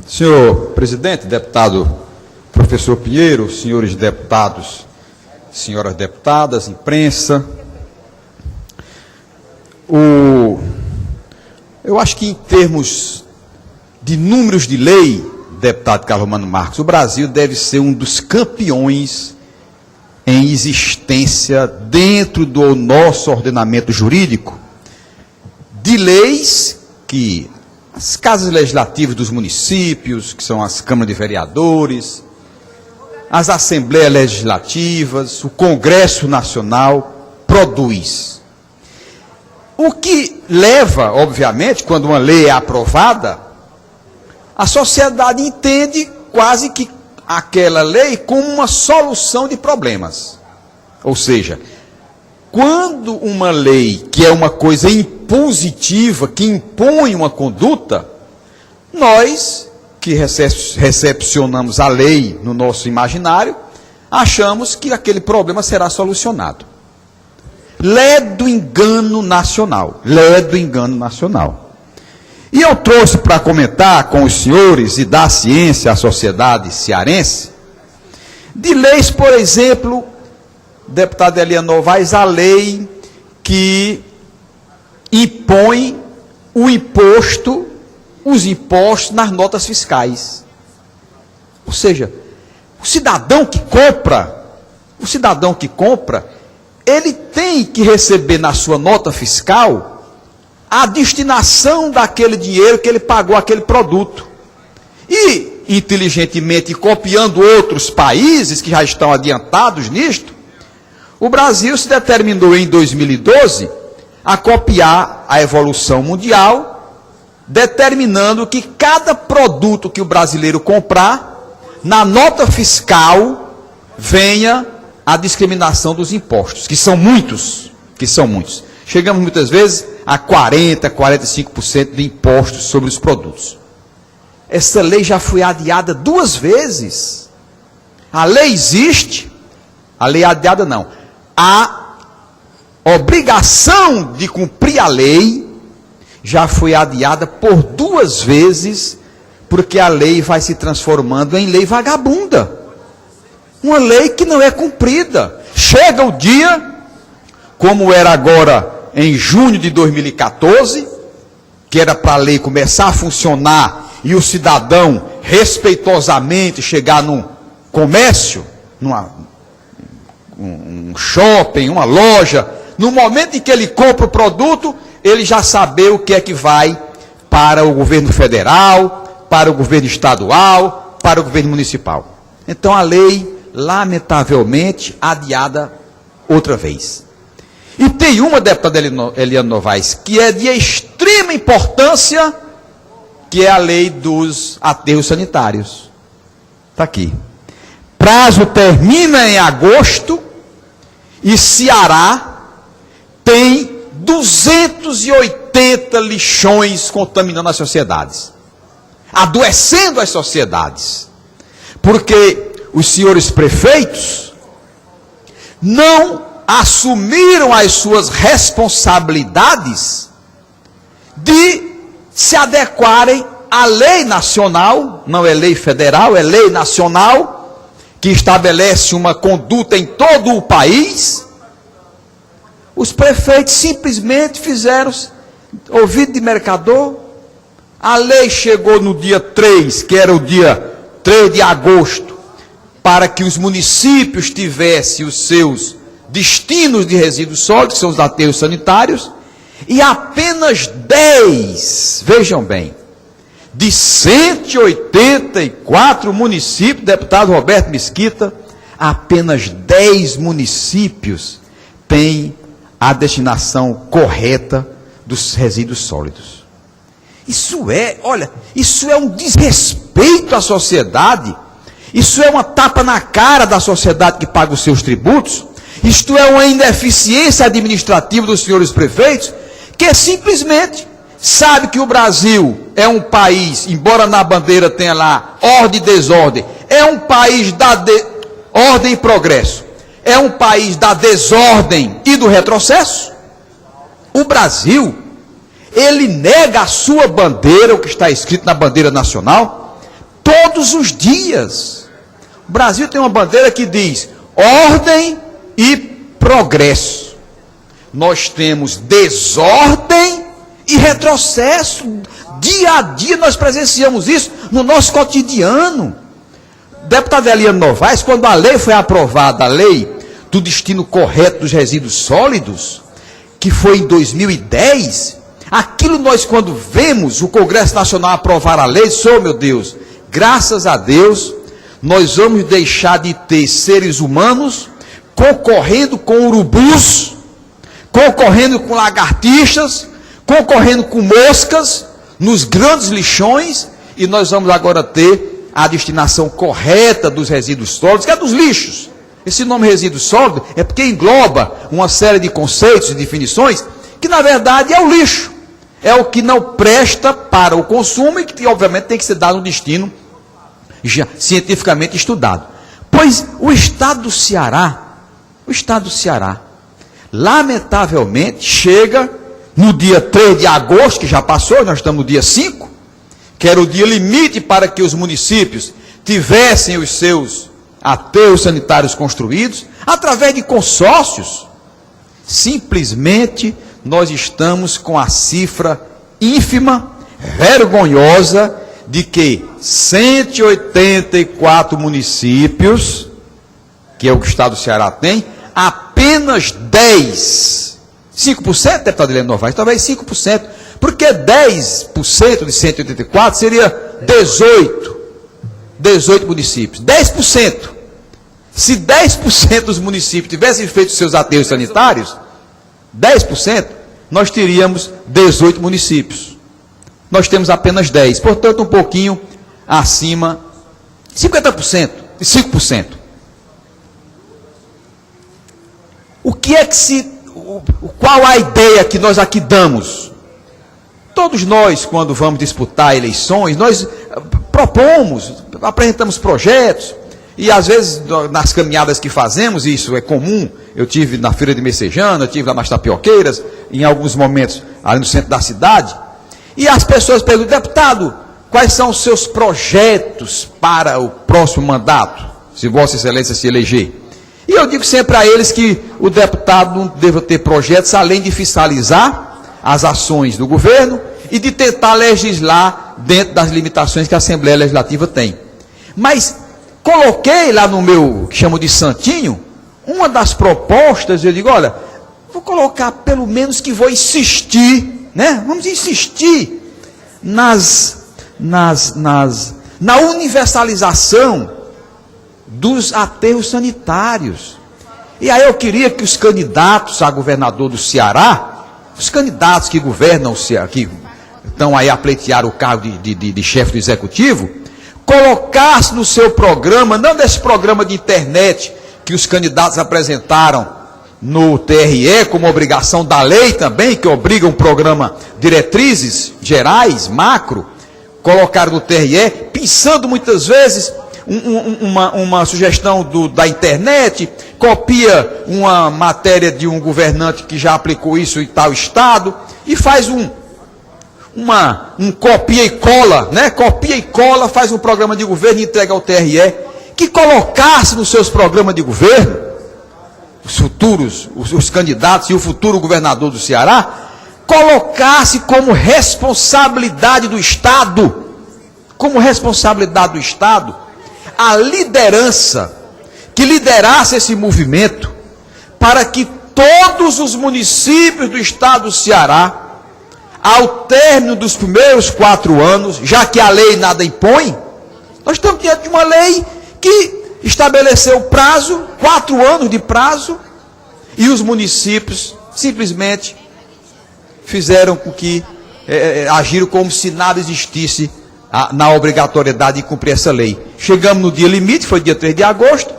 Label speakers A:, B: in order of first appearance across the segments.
A: Senhor presidente, deputado professor Pinheiro, senhores deputados, senhoras deputadas, imprensa, eu acho que em termos de números de lei, deputado Carlos Mano Marques, o Brasil deve ser um dos campeões em existência dentro do nosso ordenamento jurídico de leis que as casas legislativas dos municípios, que são as câmaras de vereadores, as assembleias legislativas, o Congresso Nacional produz. O que leva, obviamente, quando uma lei é aprovada, a sociedade entende quase que aquela lei como uma solução de problemas. Ou seja, quando uma lei, que é uma coisa impositiva, que impõe uma conduta, nós, que recepcionamos a lei no nosso imaginário, achamos que aquele problema será solucionado. Lé do engano nacional. Lé do engano nacional. E eu trouxe para comentar com os senhores e dar ciência à sociedade cearense de leis, por exemplo, deputado Elian Novaes, a lei que impõe os impostos nas notas fiscais. Ou seja, o cidadão que compra, ele tem que receber na sua nota fiscal a destinação daquele dinheiro que ele pagou aquele produto. E, inteligentemente, copiando outros países que já estão adiantados nisto, o Brasil se determinou em 2012 a copiar a evolução mundial, determinando que cada produto que o brasileiro comprar, na nota fiscal, venha a discriminação dos impostos, que são muitos. Chegamos muitas vezes a 40%, 45% de impostos sobre os produtos. Essa lei já foi adiada 2 vezes. A lei existe, a lei adiada não. A obrigação de cumprir a lei já foi adiada por 2 vezes, porque a lei vai se transformando em lei vagabunda. Uma lei que não é cumprida. Chega o dia, como era agora em junho de 2014, que era para a lei começar a funcionar e o cidadão respeitosamente chegar num comércio, um shopping, uma loja, no momento em que ele compra o produto, ele já saber o que é que vai para o governo federal, para o governo estadual, para o governo municipal. Então a lei, lamentavelmente, adiada outra vez. E tem uma, deputada Elian Novaes, que é de extrema importância, que é a lei dos aterros sanitários. Está aqui. Prazo termina em agosto e Ceará tem 280 lixões contaminando as sociedades, adoecendo as sociedades, porque os senhores prefeitos não assumiram as suas responsabilidades de se adequarem à lei nacional, não é lei federal, é lei nacional, que estabelece uma conduta em todo o país. Os prefeitos simplesmente fizeram ouvido de mercador. A lei chegou no dia 3, que era o dia 3 de agosto, para que os municípios tivessem os seus destinos de resíduos sólidos, que são os aterros sanitários, e apenas 10, vejam bem, de 184 municípios, deputado Roberto Mesquita, apenas 10 municípios têm a destinação correta dos resíduos sólidos. Isso é um desrespeito à sociedade, isso é uma tapa na cara da sociedade que paga os seus tributos, isto é uma ineficiência administrativa dos senhores prefeitos, que simplesmente sabe que o Brasil é um país, embora na bandeira tenha lá ordem e desordem, é um país da ordem e progresso, é um país da desordem e do retrocesso. O Brasil, ele nega a sua bandeira, o que está escrito na bandeira nacional, todos os dias. O Brasil tem uma bandeira que diz ordem e progresso. Nós temos desordem e retrocesso. Dia a dia nós presenciamos isso no nosso cotidiano. Deputado Eliano Novaes, quando a lei foi aprovada, a lei do destino correto dos resíduos sólidos, que foi em 2010, aquilo nós, quando vemos o Congresso Nacional aprovar a lei, oh meu Deus, graças a Deus, nós vamos deixar de ter seres humanos concorrendo com urubus, concorrendo com lagartixas, concorrendo com moscas, nos grandes lixões, e nós vamos agora ter a destinação correta dos resíduos sólidos, que é dos lixos. Esse nome resíduo sólido é porque engloba uma série de conceitos e definições, que na verdade é o lixo. É o que não presta para o consumo e que obviamente tem que ser dado um destino já cientificamente estudado. Pois o estado do Ceará, lamentavelmente, chega no dia 3 de agosto, que já passou, nós estamos no dia 5, que era o dia limite para que os municípios tivessem os seus aterros sanitários construídos, através de consórcios. Simplesmente nós estamos com a cifra ínfima, vergonhosa, de que 184 municípios, que é o que o estado do Ceará tem, apenas 5%, deputado Eliano Novaes, talvez 5%, porque 10% de 184 seria 18 municípios, 10%. Se 10% dos municípios tivessem feito seus aterros sanitários, 10%, nós teríamos 18 municípios. Nós temos apenas 10, portanto um pouquinho acima, 50% e 5%. O que é que qual a ideia que nós aqui damos? Todos nós, quando vamos disputar eleições, nós propomos, apresentamos projetos, e às vezes nas caminhadas que fazemos, isso é comum, eu tive na Feira de Messejana, eu tive lá nas Tapioqueiras, em alguns momentos ali no centro da cidade, e as pessoas perguntam, deputado, quais são os seus projetos para o próximo mandato, se Vossa Excelência se eleger? E eu digo sempre a eles que o deputado não deve ter projetos além de fiscalizar as ações do governo e de tentar legislar dentro das limitações que a Assembleia Legislativa tem. Mas coloquei lá no meu, que chamo de santinho, uma das propostas, eu digo, olha, vou colocar pelo menos que vou insistir, né? Vamos insistir na universalização dos aterros sanitários. E aí eu queria que os candidatos a governador do Ceará, os candidatos que governam o Ceará, que estão aí a pleitear o cargo de chefe do executivo, colocasse no seu programa, não desse programa de internet que os candidatos apresentaram no TRE, como obrigação da lei também, que obriga um programa diretrizes gerais, macro, colocaram no TRE, pensando muitas vezes uma sugestão da internet, copia uma matéria de um governante que já aplicou isso em tal estado, e faz um copia e cola, né? Copia e cola, faz um programa de governo e entrega ao TRE, que colocasse nos seus programas de governo, os candidatos e o futuro governador do Ceará, colocasse como responsabilidade do Estado, a liderança que liderasse esse movimento para que todos os municípios do estado do Ceará, ao término dos primeiros 4 anos, já que a lei nada impõe, nós estamos diante de uma lei que estabeleceu prazo, 4 anos de prazo, e os municípios simplesmente fizeram com que, agiram como se nada existisse na obrigatoriedade de cumprir essa lei. Chegamos no dia limite, foi dia 3 de agosto,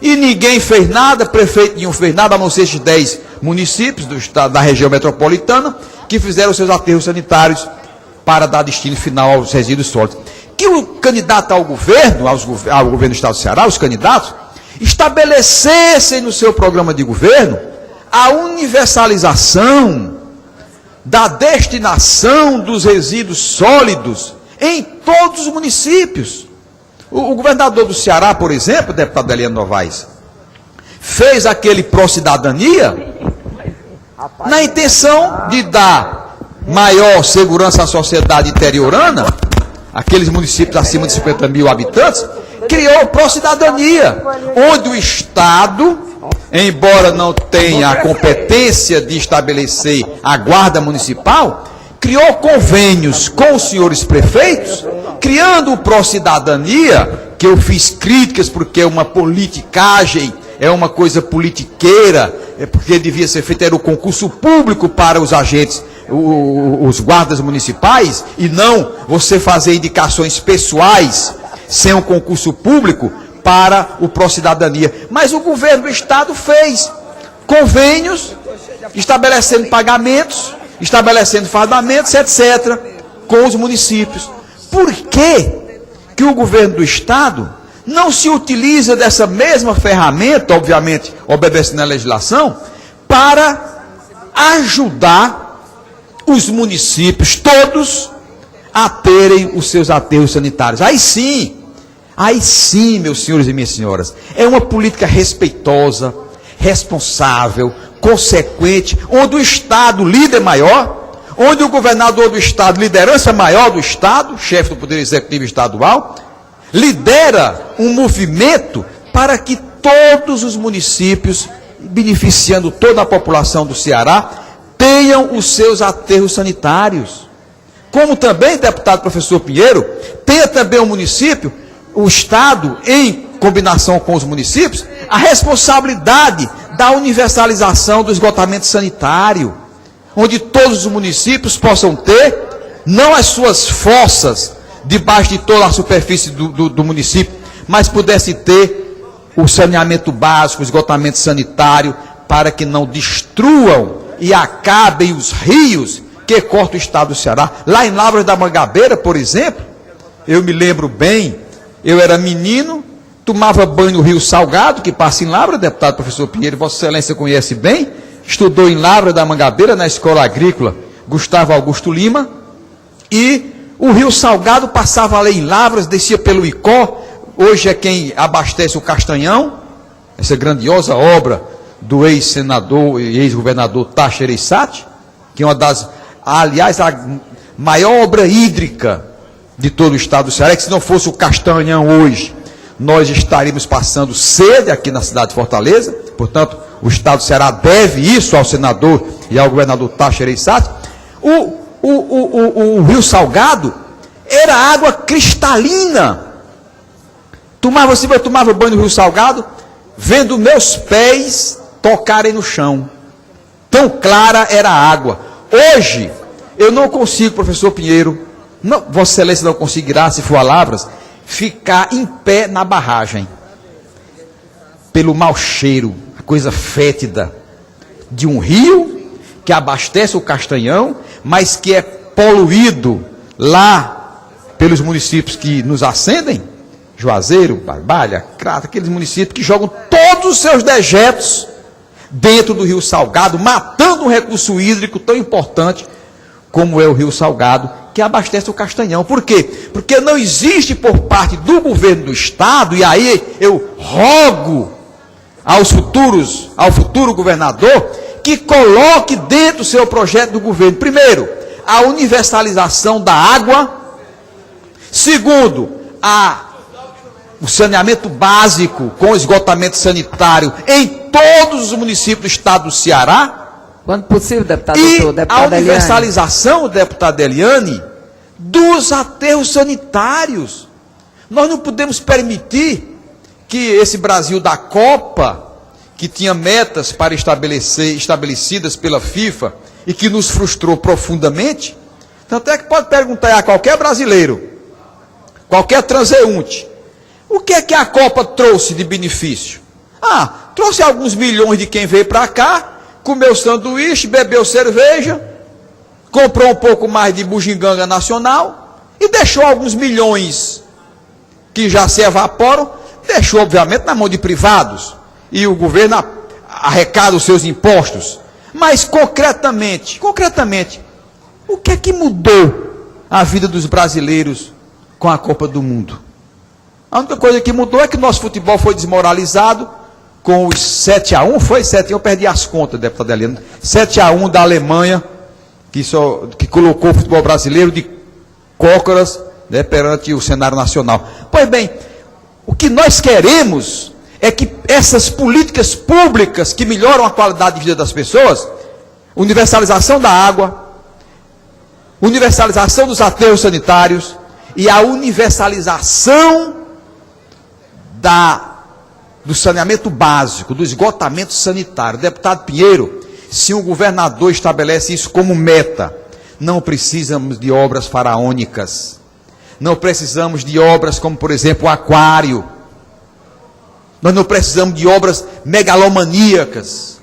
A: e ninguém fez nada, prefeito nenhum fez nada, a não ser esses 10 municípios do estado, da região metropolitana, que fizeram seus aterros sanitários para dar destino final aos resíduos sólidos. Que o candidato ao governo do estado do Ceará, os candidatos, estabelecessem no seu programa de governo a universalização da destinação dos resíduos sólidos em todos os municípios. O governador do Ceará, por exemplo, o deputado Eliane Novaes, fez aquele Pró-Cidadania na intenção de dar maior segurança à sociedade interiorana, aqueles municípios acima de 50 mil habitantes, criou o Pró-Cidadania, onde o Estado, embora não tenha a competência de estabelecer a guarda municipal, criou convênios com os senhores prefeitos, criando o Pró-Cidadania, que eu fiz críticas porque é uma politicagem, é uma coisa politiqueira, é porque devia ser feito, era o concurso público para os agentes, os guardas municipais, e não você fazer indicações pessoais, sem um concurso público, para o Pró-Cidadania. Mas o governo do Estado fez convênios, estabelecendo pagamentos, estabelecendo fardamentos, etc., com os municípios. Por que o governo do Estado não se utiliza dessa mesma ferramenta, obviamente obedecendo à legislação, para ajudar os municípios todos a terem os seus aterros sanitários? Aí sim, meus senhores e minhas senhoras, é uma política respeitosa, responsável, consequente, onde o Estado, líder maior, onde o governador do Estado, liderança maior do Estado, chefe do Poder Executivo Estadual, lidera um movimento para que todos os municípios, beneficiando toda a população do Ceará, tenham os seus aterros sanitários. Como também, deputado professor Pinheiro, tenha também o município, o Estado, em combinação com os municípios, a responsabilidade da universalização do esgotamento sanitário, onde todos os municípios possam ter, não as suas fossas debaixo de toda a superfície do município, mas pudesse ter o saneamento básico, o esgotamento sanitário, para que não destruam e acabem os rios que cortam o estado do Ceará. Lá em Lavras da Mangabeira, por exemplo, eu me lembro bem, eu era menino, tomava banho no Rio Salgado, que passa em Lavras, deputado professor Pinheiro, Vossa Excelência conhece bem, estudou em Lavras da Mangabeira, na Escola Agrícola Gustavo Augusto Lima, e o Rio Salgado passava ali em Lavras, descia pelo Icó, hoje é quem abastece o Castanhão, essa grandiosa obra do ex-senador e ex-governador Taxa Ereissati, que é uma das, aliás, a maior obra hídrica de todo o estado do Ceará, que se não fosse o Castanhão hoje, nós estaríamos passando sede aqui na cidade de Fortaleza. Portanto, o estado do Ceará deve isso ao senador e ao governador Taxa Ereissati. O Rio Salgado era água cristalina. Eu tomava banho no Rio Salgado, vendo meus pés tocarem no chão. Tão clara era a água. Hoje, eu não consigo, professor Pinheiro, não, Vossa Excelência não conseguirá, se for a Lavras, ficar em pé na barragem. Pelo mau cheiro, a coisa fétida de um rio que abastece o Castanhão, mas que é poluído lá pelos municípios que nos acendem, Juazeiro, Barbalha, Crato, aqueles municípios que jogam todos os seus dejetos dentro do Rio Salgado, matando um recurso hídrico tão importante como é o Rio Salgado, que abastece o Castanhão. Por quê? Porque não existe por parte do governo do Estado, e aí eu rogo ao futuro governador, que coloque dentro do seu projeto do governo, primeiro, a universalização da água, segundo, o saneamento básico com esgotamento sanitário em todos os municípios do estado do Ceará,
B: quando possível, deputado,
A: e
B: deputado
A: a universalização, deputado Eliane, dos aterros sanitários. Nós não podemos permitir que esse Brasil da Copa, que tinha metas para estabelecidas pela FIFA e que nos frustrou profundamente, tanto é que pode perguntar a qualquer brasileiro, qualquer transeunte, o que é que a Copa trouxe de benefício? Trouxe alguns milhões de quem veio para cá, comeu sanduíche, bebeu cerveja, comprou um pouco mais de bugiganga nacional e deixou alguns milhões que já se evaporam, deixou obviamente na mão de privados, e o governo arrecada os seus impostos. Mas concretamente, o que é que mudou a vida dos brasileiros com a Copa do Mundo? A única coisa que mudou é que o nosso futebol foi desmoralizado com os 7-1, foi 7-1, eu perdi as contas, deputado Eliano, 7-1 da Alemanha, que colocou o futebol brasileiro de cócoras, né, perante o cenário nacional. Pois bem, o que nós queremos é que essas políticas públicas que melhoram a qualidade de vida das pessoas, universalização da água, universalização dos aterros sanitários e a universalização do saneamento básico, do esgotamento sanitário. Deputado Pinheiro, se um governador estabelece isso como meta, não precisamos de obras faraônicas, não precisamos de obras como, por exemplo, o aquário, nós não precisamos de obras megalomaníacas,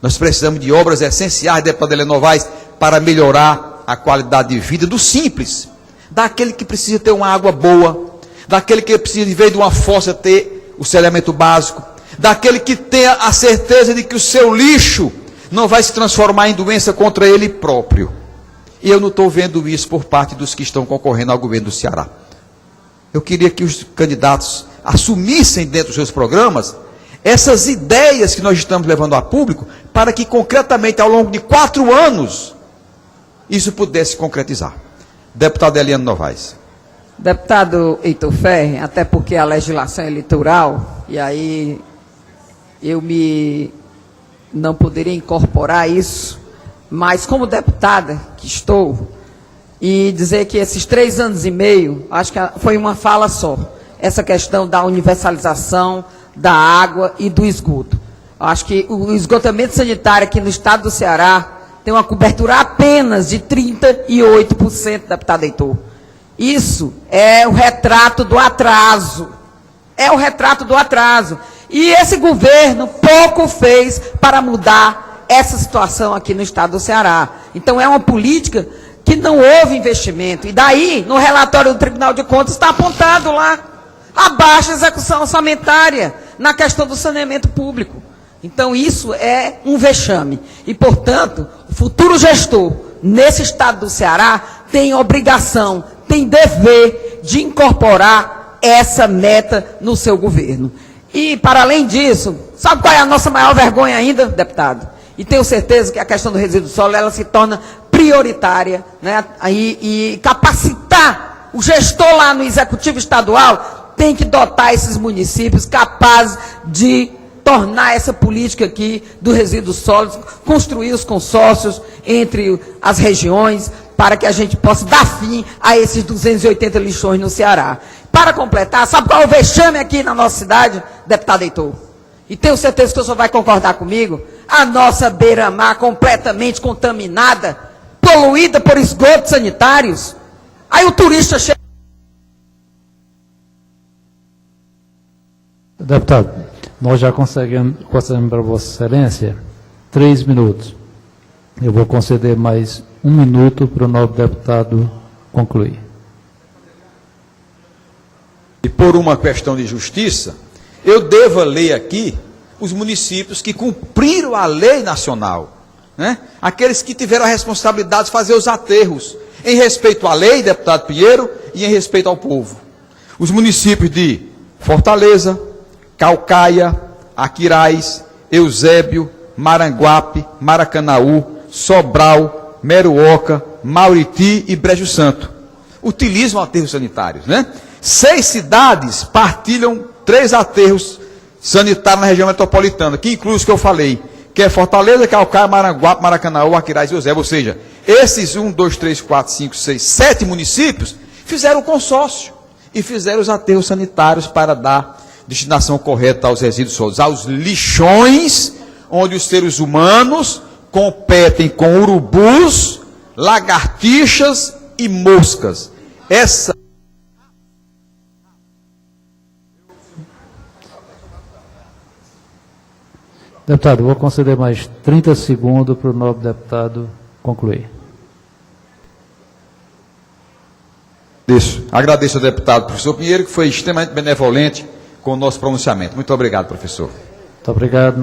A: nós precisamos de obras essenciais, deputado Heleno Novaes, para melhorar a qualidade de vida do simples, daquele que precisa ter uma água boa, daquele que precisa, em vez de uma fossa, ter o saneamento básico, daquele que tenha a certeza de que o seu lixo não vai se transformar em doença contra ele próprio. E eu não estou vendo isso por parte dos que estão concorrendo ao governo do Ceará. Eu queria que os candidatos assumissem dentro dos seus programas essas ideias que nós estamos levando a público, para que concretamente ao longo de 4 anos isso pudesse concretizar. Deputado Eliano Novaes.
B: Deputado Heitor Ferri, até porque a legislação é eleitoral, e aí eu não poderia incorporar isso, mas como deputada que estou, e dizer que esses 3 anos e meio, acho que foi uma fala só, essa questão da universalização da água e do esgoto. Acho que o esgotamento sanitário aqui no estado do Ceará tem uma cobertura apenas de 38%, deputado Heitor. Isso é o retrato do atraso. É o retrato do atraso. E esse governo pouco fez para mudar essa situação aqui no estado do Ceará. Então é uma política que não houve investimento. E daí, no relatório do Tribunal de Contas, está apontado lá a baixa execução orçamentária na questão do saneamento público. Então isso é um vexame. E, portanto, o futuro gestor nesse estado do Ceará tem obrigação, tem dever de incorporar essa meta no seu governo. E, para além disso, sabe qual é a nossa maior vergonha ainda, deputado? E tenho certeza que a questão do resíduo sólido, ela se torna prioritária, né? E capacitar o gestor lá no Executivo Estadual tem que dotar esses municípios capazes de tornar essa política aqui do resíduo sólido, construir os consórcios entre as regiões, para que a gente possa dar fim a esses 280 lixões no Ceará. Para completar, sabe qual é o vexame aqui na nossa cidade, deputado Heitor? E tenho certeza que o senhor vai concordar comigo. A nossa beira-mar completamente contaminada, poluída por esgotos sanitários. Aí o turista chega...
C: Deputado, nós já conseguimos para Vossa Excelência 3 minutos. Eu vou conceder mais 1 minuto para o novo deputado concluir.
A: E por uma questão de justiça, eu devo ler aqui os municípios que cumpriram a lei nacional, né? Aqueles que tiveram a responsabilidade de fazer os aterros, em respeito à lei, deputado Pinheiro, e em respeito ao povo. Os municípios de Fortaleza, Caucaia, Aquiraz, Eusébio, Maranguape, Maracanaú, Sobral, Meruoca, Mauriti e Brejo Santo utilizam aterros sanitários, né? 6 cidades partilham 3 aterros sanitários na região metropolitana, que inclui os que eu falei, que é Fortaleza, Caucaia, Maranguape, Maracanaú, Aquiraz e Eusébio. Ou seja, esses 1, 2, 3, 4, 5, 6, 7 municípios fizeram o consórcio e fizeram os aterros sanitários para dar destinação correta aos resíduos sólidos, aos lixões, onde os seres humanos competem com urubus, lagartixas e moscas. Essa...
C: Deputado, vou conceder mais 30 segundos para o novo deputado concluir.
A: Agradeço ao deputado professor Pinheiro, que foi extremamente benevolente com o nosso pronunciamento. Muito obrigado, professor.
C: Muito obrigado.